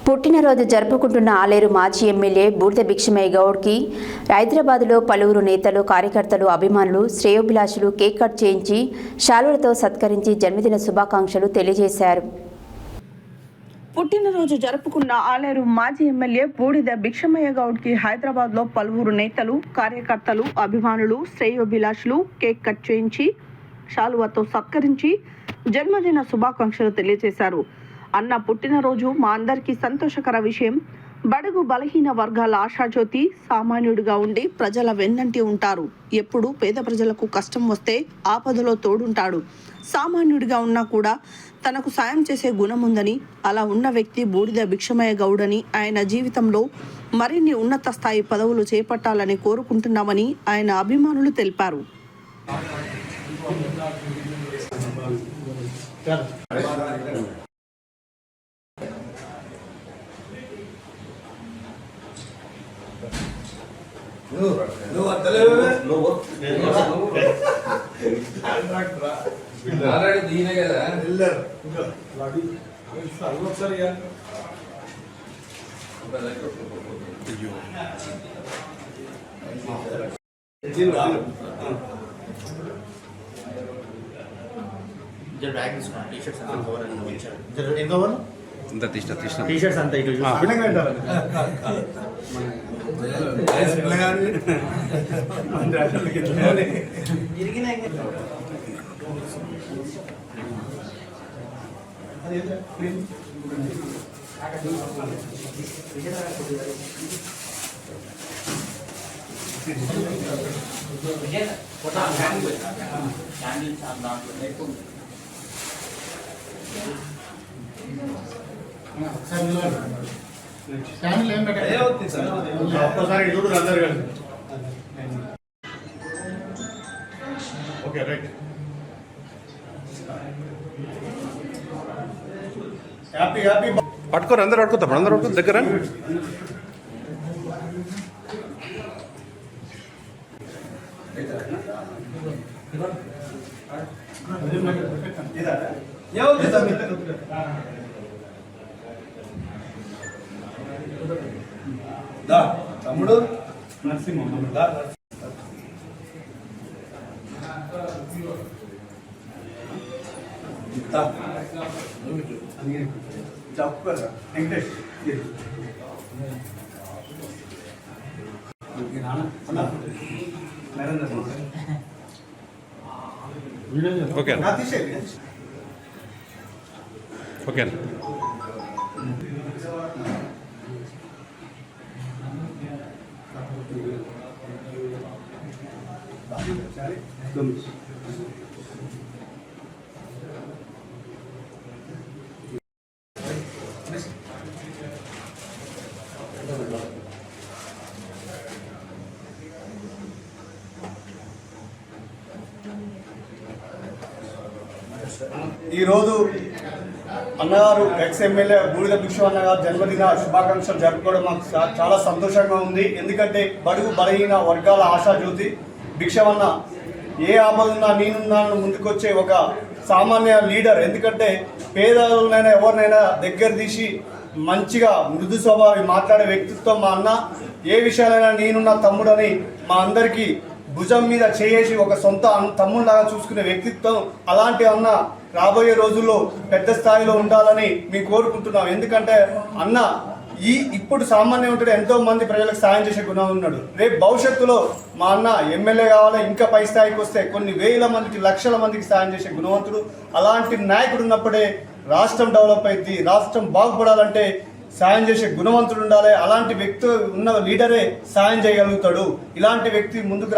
పుట్టినరోజు జరుపుకుంటున్న ఆలేరు మాజీ ఎమ్మెల్యే బూడిద భిక్షమయ్య గౌడ్కి హైదరాబాద్లో పలువురు నేతలు, కార్యకర్తలు, అభిమానులు, శ్రేయోభిలాషులు కేక్ కట్ చేయించి శాలువలతో సత్కరించి జన్మదిన శుభాకాంక్షలు తెలియజేశారు. పుట్టినరోజు జరుపుకున్న ఆలేరు మాజీ ఎమ్మెల్యే బూడిద భిక్షమయ్య గౌడ్కి హైదరాబాద్లో పలువురు నేతలు, కార్యకర్తలు, అభిమానులు, శ్రేయోభిలాషులు కేక్ కట్ చేయించి శాలువతో సత్కరించి జన్మదిన శుభాకాంక్షలు తెలియజేశారు. అన్న పుట్టినరోజు మా అందరికీ సంతోషకర విషయం. బడుగు బలహీన వర్గాల ఆశాజ్యోతి, సామాన్యుడిగా ఉండి ప్రజల వెన్నంటి ఉంటారు. ఎప్పుడు పేద ప్రజలకు కష్టం వస్తే ఆపదలో తోడుంటాడు. సామాన్యుడిగా ఉన్నా కూడా తనకు సాయం చేసే గుణం ఉందని, అలా ఉన్న వ్యక్తి బూడిద భిక్షమయ్య గౌడ్ అని, ఆయన జీవితంలో మరిన్ని ఉన్నత స్థాయి పదవులు చేపట్టాలని కోరుకుంటున్నామని ఆయన అభిమానులు తెలిపారు. టీషర్ట్స్ అంతా ఇటు ఒక్కసారి చూడు అందరు కలిసి. Okay right. హ్యాపీ హ్యాపీ పట్టుకోరు, అందరు పట్టుకుంటాం, అందరు పట్టుకుంటాం దగ్గర. తమ్ముడు నరసింహ వెంకటేష్ ఓకే ఓకే. ఈరోజు అన్నగారు ఎక్స్ ఎమ్మెల్యే బూడిద భిక్షమయ్య గారు జన్మదిన శుభాకాంక్షలు జరుపుకోవడం మాకు చాలా సంతోషంగా ఉంది. ఎందుకంటే బడుగు బలహీన వర్గాల ఆశాజ్యోతి భిక్షమన్న ఏ ఆపదన్నా నేనున్నాను ముందుకొచ్చే ఒక సామాన్య లీడర్. ఎందుకంటే పేదలనైనా ఎవరినైనా దగ్గర తీసి మంచిగా మృదు స్వభావి మాట్లాడే వ్యక్తిత్వం మా అన్న. ఏ విషయాలైనా నేనున్న తమ్ముడని మా అందరికీ భుజం మీద చేసి ఒక సొంత తమ్ముళ్ళలాగా చూసుకునే వ్యక్తిత్వం. అలాంటి అన్న రాబోయే రోజుల్లో పెద్ద స్థాయిలో ఉండాలని మేము కోరుకుంటున్నాం. ఎందుకంటే అన్న ఇప్పుడు సామాన్యం ఉంటాడు, ఎంతో మంది ప్రజలకు సాయం చేసే గుణం ఉన్నాడు. రేపు భవిష్యత్తులో మా అన్న ఎమ్మెల్యే కావాలి, ఇంకా పై స్థాయికి వస్తే కొన్ని వేల మందికి, లక్షల మందికి సాయం చేసే గుణవంతుడు. అలాంటి నాయకుడు ఉన్నప్పుడే రాష్ట్రం డెవలప్ అయింది. రాష్ట్రం బాగుపడాలంటే సాయం చేసే గుణవంతుడు ఉండాలి. అలాంటి వ్యక్తి ఉన్న లీడరే సాయం చేయగలుగుతాడు. ఇలాంటి వ్యక్తి ముందుకు